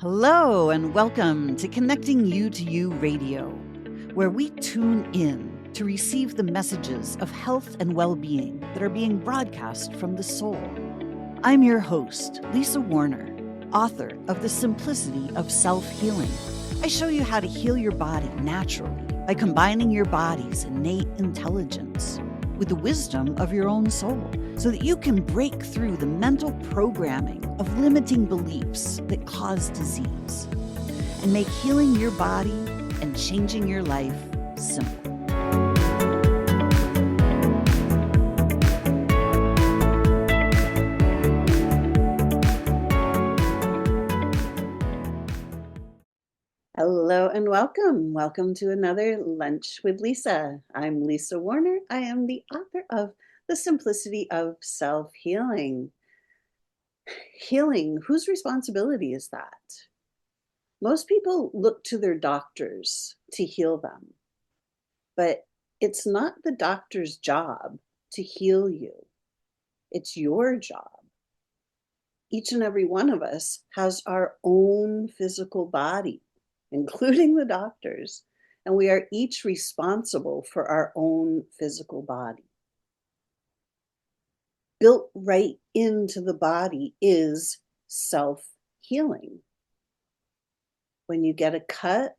Hello, and welcome to Connecting You to You Radio, where we tune in to receive the messages of health and well being that are being broadcast from the soul. I'm your host, Lisa Warner, author of The Simplicity of Self-Healing. I show you how to heal your body naturally by combining your body's innate intelligence with the wisdom of your own soul, so that you can break through the mental programming of limiting beliefs that cause disease and make healing your body and changing your life simple. Hello and welcome. Welcome to another Lunch with Lisa. I'm Lisa Warner. I am the author of The Simplicity of Self-Healing. Healing, whose responsibility is that? Most people look to their doctors to heal them, but it's not the doctor's job to heal you. It's your job. Each and every one of us has our own physical body, including the doctors, and we are each responsible for our own physical body. Built right into the body is self-healing. When you get a cut,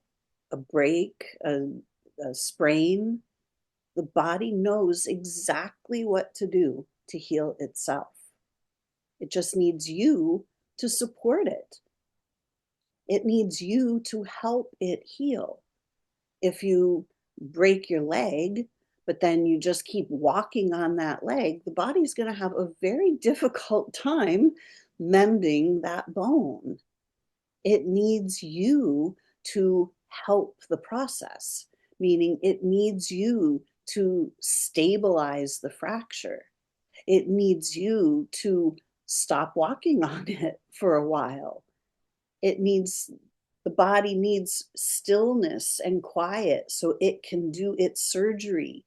a break, a sprain, the body knows exactly what to do to heal itself. It just needs you to support it. It needs you to help it heal. If you break your leg, but then you just keep walking on that leg, the body's going to have a very difficult time mending that bone. It needs you to help the process, meaning it needs you to stabilize the fracture. It needs you to stop walking on it for a while. The body needs stillness and quiet so it can do its surgery,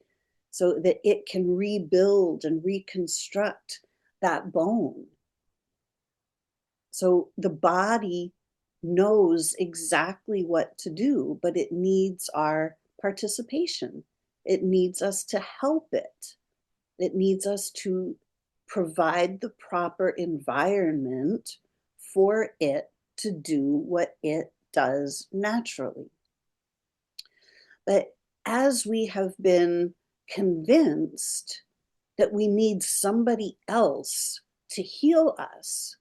so that it can rebuild and reconstruct that bone. So the body knows exactly what to do, but it needs our participation. It needs us to help it. It needs us to provide the proper environment for it to do what it does naturally. But as we have been convinced that we need somebody else to heal us,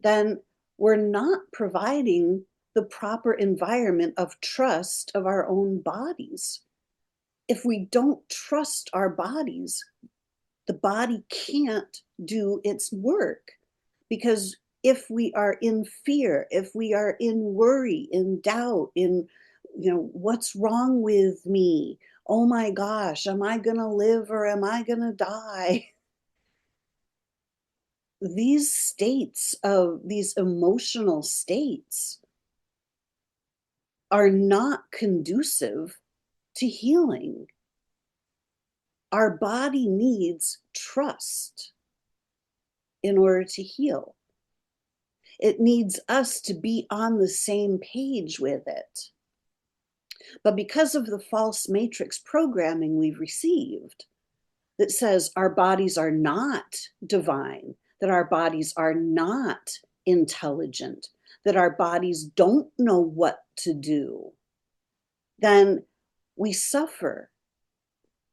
then we're not providing the proper environment of trust of our own bodies. If we don't trust our bodies, the body can't do its work, because if we are in fear, if we are in worry, in doubt, in, what's wrong with me? Oh my gosh, am I going to live or am I going to die? These emotional states are not conducive to healing. Our body needs trust in order to heal. It needs us to be on the same page with it. But because of the false matrix programming we've received that says our bodies are not divine, that our bodies are not intelligent, that our bodies don't know what to do, then we suffer,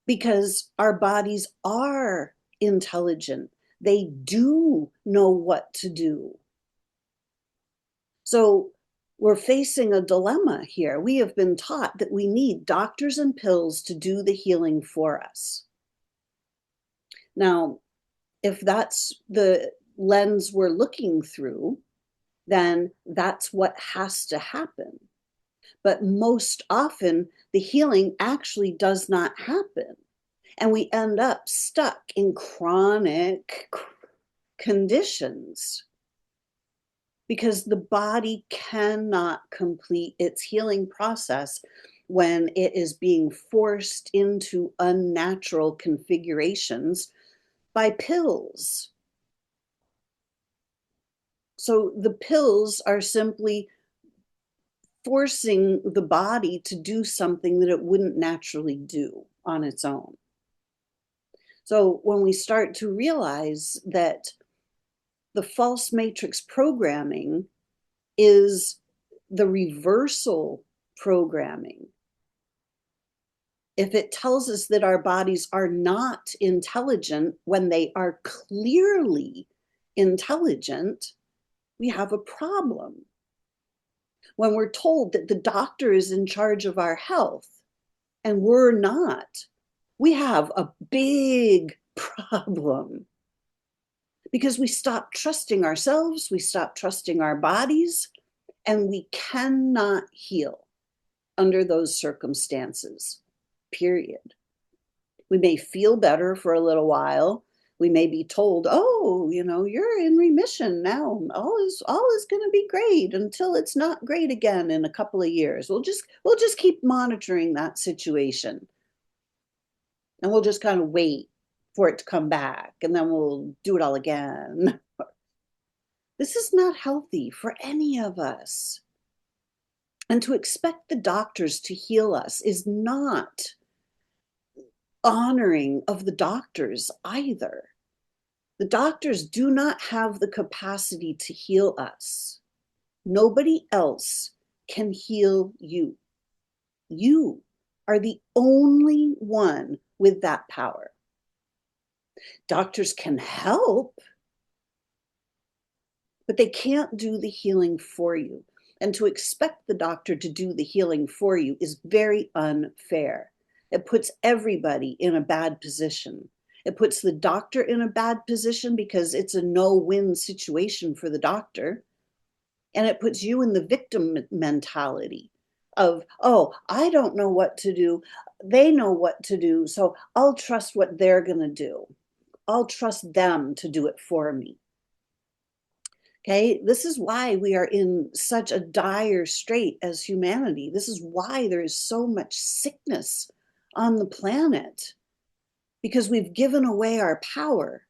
because our bodies are intelligent. They do know what to do. So we're facing a dilemma here. We have been taught that we need doctors and pills to do the healing for us. Now, if that's the lens we're looking through, then that's what has to happen. But most often, the healing actually does not happen. And we end up stuck in chronic conditions, because the body cannot complete its healing process when it is being forced into unnatural configurations by pills. So the pills are simply forcing the body to do something that it wouldn't naturally do on its own. So when we start to realize that the false matrix programming is the reversal programming, if it tells us that our bodies are not intelligent when they are clearly intelligent, we have a problem. When we're told that the doctor is in charge of our health and we're not, we have a big problem because we stop trusting ourselves, we stop trusting our bodies, and we cannot heal under those circumstances, period. We may feel better for a little while. We may be told, oh, you're in remission now. All is going to be great until it's not great again in a couple of years. We'll just keep monitoring that situation. And we'll just kind of wait for it to come back, and then we'll do it all again. This is not healthy for any of us. And to expect the doctors to heal us is not honoring of the doctors either. The doctors do not have the capacity to heal us. Nobody else can heal you. You are the only one with that power. Doctors can help, but they can't do the healing for you. And to expect the doctor to do the healing for you is very unfair. It puts everybody in a bad position. It puts the doctor in a bad position because it's a no-win situation for the doctor. And it puts you in the victim mentality of, oh, I don't know what to do. They know what to do, so I'll trust what they're going to do. I'll trust them to do it for me. Okay, this is why we are in such a dire strait as humanity. This is why there is so much sickness on the planet, because we've given away our power.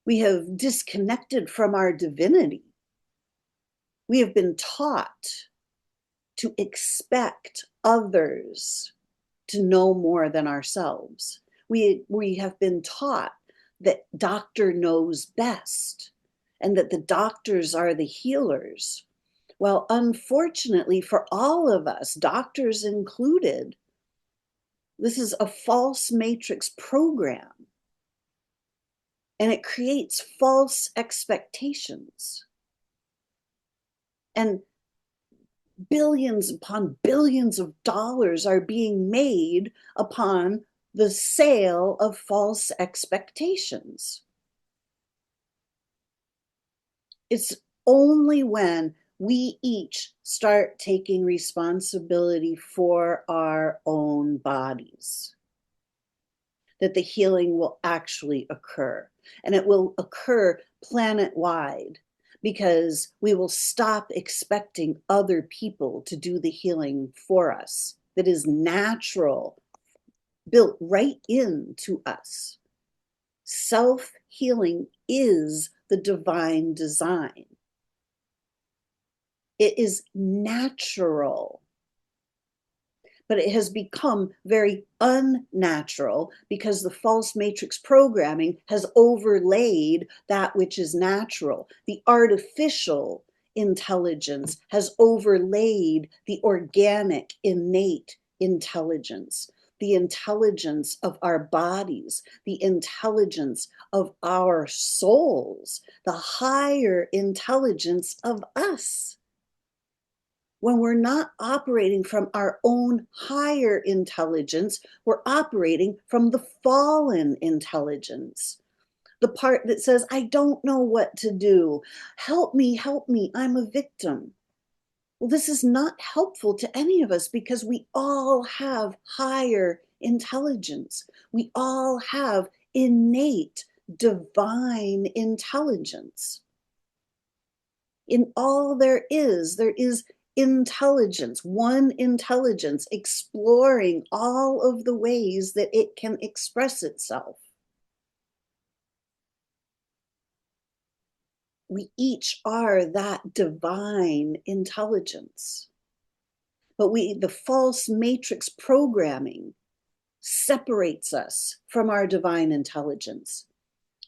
We have disconnected from our divinity. We have been taught to expect others to know more than ourselves. We have been taught that doctor knows best and that the doctors are the healers. Well, unfortunately for all of us, doctors included, this is a false matrix program, and it creates false expectations. And billions upon billions of dollars are being made upon the sale of false expectations. It's only when we each start taking responsibility for our own bodies that the healing will actually occur. And it will occur planet-wide, because we will stop expecting other people to do the healing for us that is natural, built right into us. Self-healing is the divine design. It is natural, but it has become very unnatural because the false matrix programming has overlaid that which is natural. The artificial intelligence has overlaid the organic, innate intelligence, the intelligence of our bodies, the intelligence of our souls, the higher intelligence of us. When we're not operating from our own higher intelligence, we're operating from the fallen intelligence. The part that says, I don't know what to do. Help me, I'm a victim. Well, this is not helpful to any of us because we all have higher intelligence. We all have innate divine intelligence. In all there is intelligence, one intelligence exploring all of the ways that it can express itself. We each are that divine intelligence. But the false matrix programming separates us from our divine intelligence.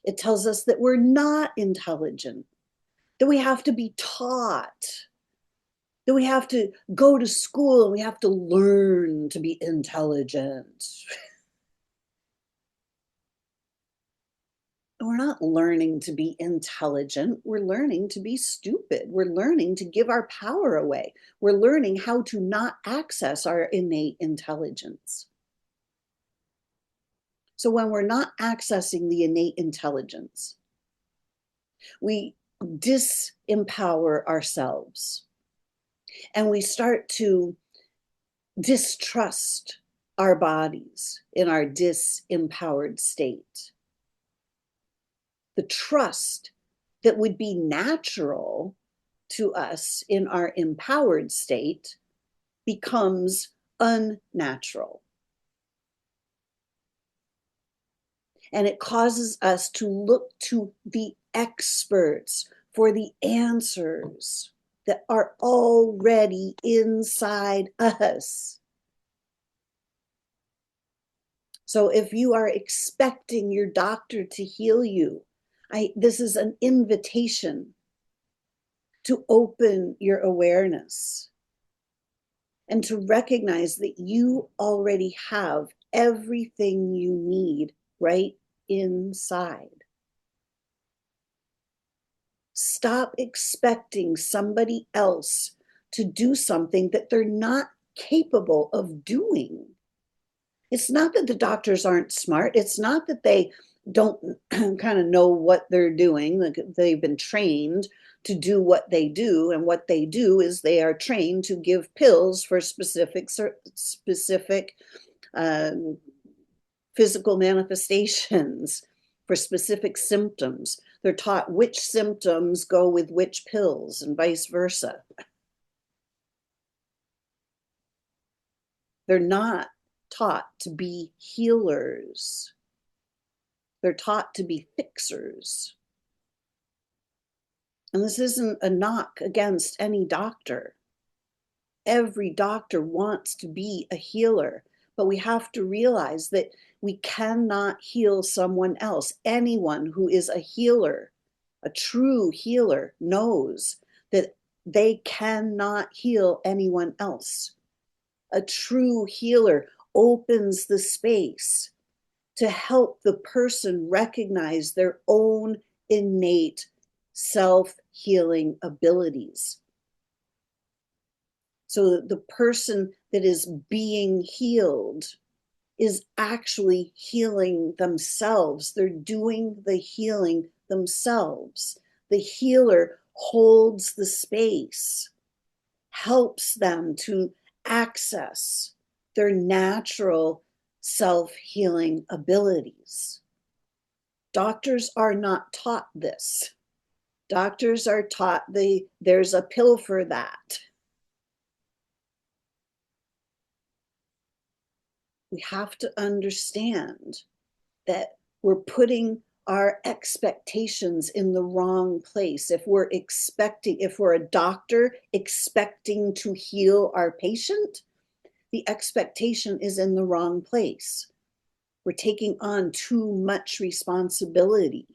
It tells us that we're not intelligent, that we have to be taught, that we have to go to school and we have to learn to be intelligent. We're not learning to be intelligent. We're learning to be stupid. We're learning to give our power away. We're learning how to not access our innate intelligence. So when we're not accessing the innate intelligence, we disempower ourselves and we start to distrust our bodies in our disempowered state. The trust that would be natural to us in our empowered state becomes unnatural. And it causes us to look to the experts for the answers that are already inside us. So if you are expecting your doctor to heal you, this is an invitation to open your awareness and to recognize that you already have everything you need right inside. Stop expecting somebody else to do something that they're not capable of doing. It's not that the doctors aren't smart. It's not that they don't kind of know what they're doing. Like they've been trained to do what they do. And what they do is they are trained to give pills for specific physical manifestations, for specific symptoms. They're taught which symptoms go with which pills and vice versa. They're not taught to be healers. They're taught to be fixers. And this isn't a knock against any doctor. Every doctor wants to be a healer, but we have to realize that we cannot heal someone else. Anyone who is a healer, a true healer, knows that they cannot heal anyone else. A true healer opens the space to help the person recognize their own innate self-healing abilities. So that the person that is being healed is actually healing themselves. They're doing the healing themselves. The healer holds the space, helps them to access their natural self-healing abilities. Doctors are not taught this. Doctors are taught there's a pill for that. We have to understand that we're putting our expectations in the wrong place. If we're a doctor expecting to heal our patient, the expectation is in the wrong place. We're taking on too much responsibility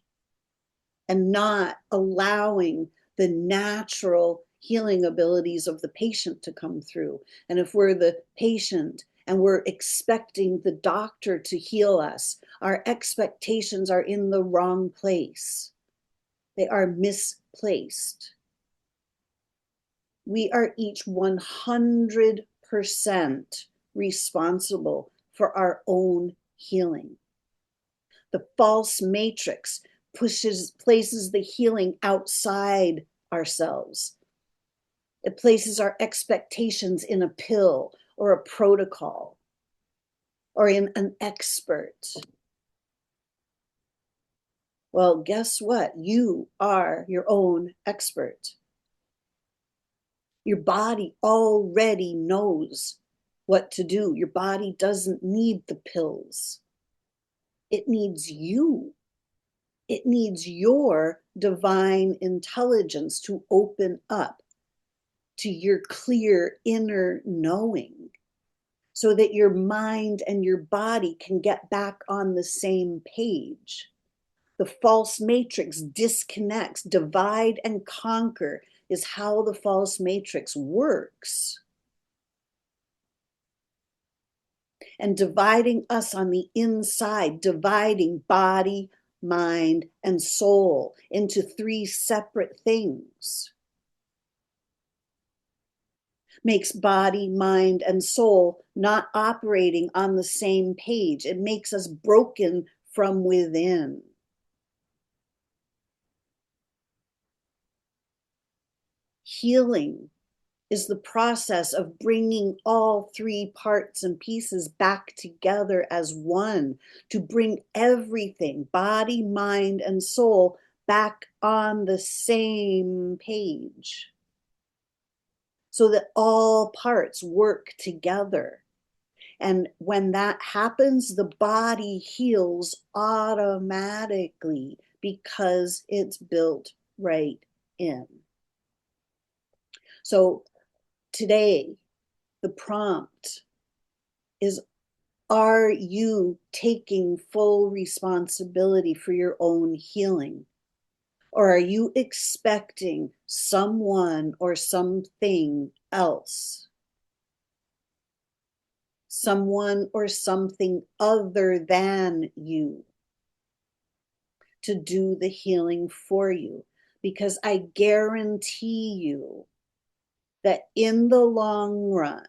and not allowing the natural healing abilities of the patient to come through. And if we're the patient and we're expecting the doctor to heal us, our expectations are in the wrong place. They are misplaced. We are each 100% responsible for our own healing. The false matrix places the healing outside ourselves. It places our expectations in a pill or a protocol or in an expert. Well, guess what? You are your own expert. Your body already knows what to do. Your body doesn't need the pills. It needs you. It needs your divine intelligence to open up to your clear inner knowing so that your mind and your body can get back on the same page. The false matrix disconnects. Divide and conquer is how the false matrix works. And dividing us on the inside, dividing body, mind, and soul into three separate things, makes body, mind, and soul not operating on the same page. It makes us broken from within. Healing is the process of bringing all three parts and pieces back together as one, to bring everything, body, mind, and soul, back on the same page, so that all parts work together. And when that happens, the body heals automatically because it's built right in. So today, the prompt is, are you taking full responsibility for your own healing? Or are you expecting someone or something else, someone or something other than you, to do the healing for you? Because I guarantee you that in the long run,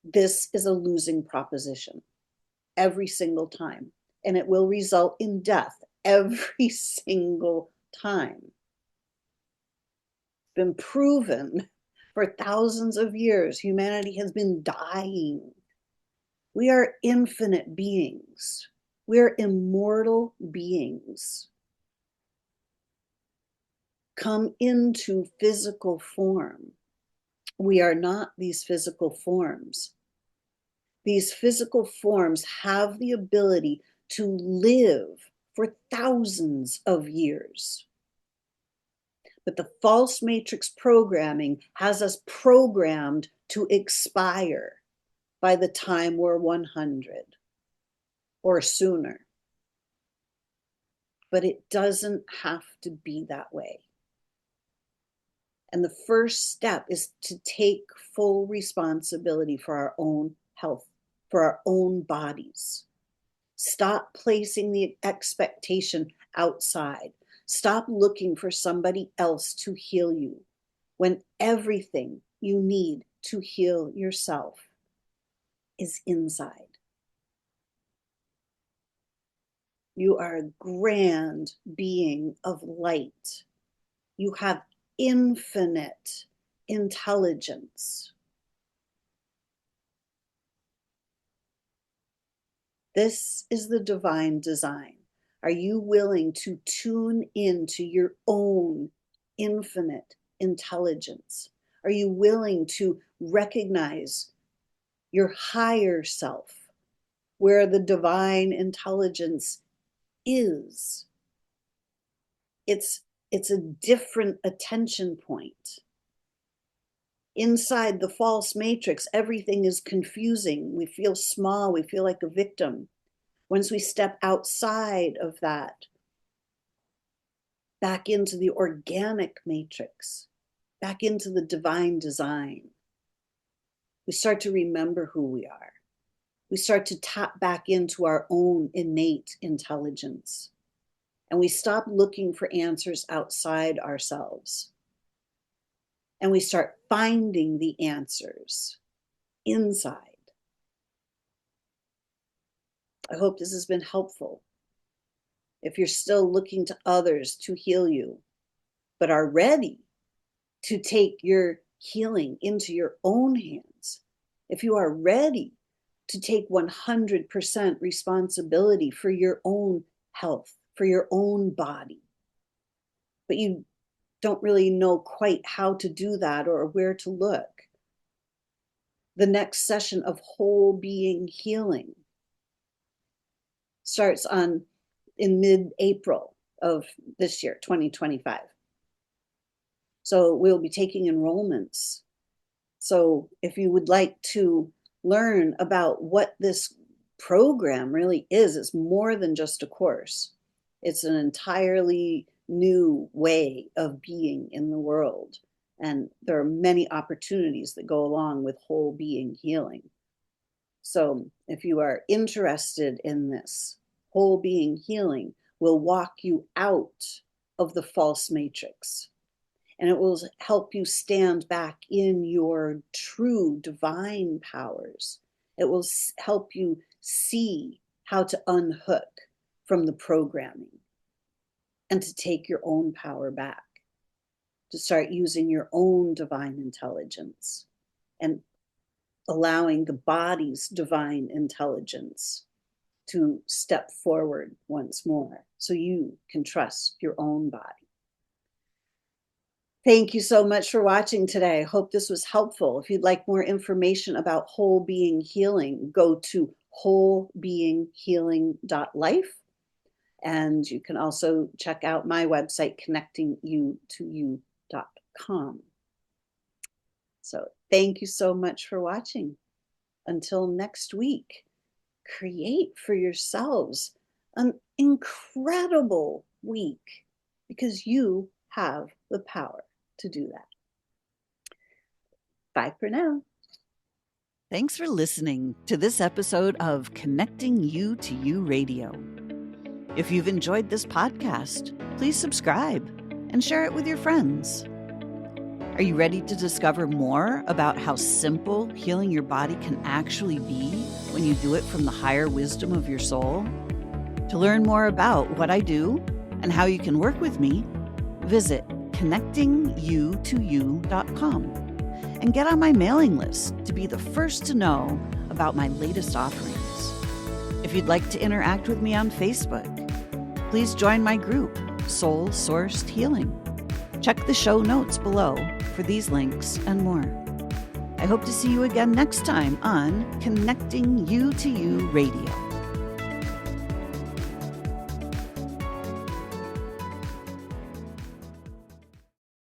this is a losing proposition every single time, and it will result in death every single time. Been proven for thousands of years. Humanity has been dying. We are infinite beings. We are immortal beings. Come into physical form. We are not these physical forms. These physical forms have the ability to live for thousands of years. But the false matrix programming has us programmed to expire by the time we're 100 or sooner. But it doesn't have to be that way. And the first step is to take full responsibility for our own health, for our own bodies. Stop placing the expectation outside. Stop looking for somebody else to heal you when everything you need to heal yourself is inside. You are a grand being of light. You have infinite intelligence. This is the divine design. Are you willing to tune into your own infinite intelligence? Are you willing to recognize your higher self, where the divine intelligence is? It's a different attention point. Inside the false matrix, everything is confusing. We feel small. We feel like a victim. Once we step outside of that, back into the organic matrix, back into the divine design, we start to remember who we are. We start to tap back into our own innate intelligence. And we stop looking for answers outside ourselves. And we start finding the answers inside. I hope this has been helpful. If you're still looking to others to heal you, but are ready to take your healing into your own hands, if you are ready to take 100% responsibility for your own health, for your own body, but you don't really know quite how to do that or where to look, the next session of whole being healing starts on in mid-April of this year, 2025. So we'll be taking enrollments. So if you would like to learn about what this program really is, it's more than just a course. It's an entirely new way of being in the world. And there are many opportunities that go along with whole being healing. So if you are interested in this, whole being healing will walk you out of the false matrix. And it will help you stand back in your true divine powers. It will help you see how to unhook from the programming and to take your own power back, to start using your own divine intelligence and allowing the body's divine intelligence to step forward once more so you can trust your own body. Thank you so much for watching today. I hope this was helpful. If you'd like more information about whole being healing, go to wholebeinghealing.life. And you can also check out my website, connectingyoutoyou.com. So thank you so much for watching. Until next week, create for yourselves an incredible week because you have the power to do that. Bye for now. Thanks for listening to this episode of Connecting You to You Radio. If you've enjoyed this podcast, please subscribe and share it with your friends. Are you ready to discover more about how simple healing your body can actually be when you do it from the higher wisdom of your soul? To learn more about what I do and how you can work with me, visit connectingyoutoyou.com and get on my mailing list to be the first to know about my latest offerings. If you'd like to interact with me on Facebook, please join my group, Soul Sourced Healing. Check the show notes below for these links and more. I hope to see you again next time on Connecting You to You Radio.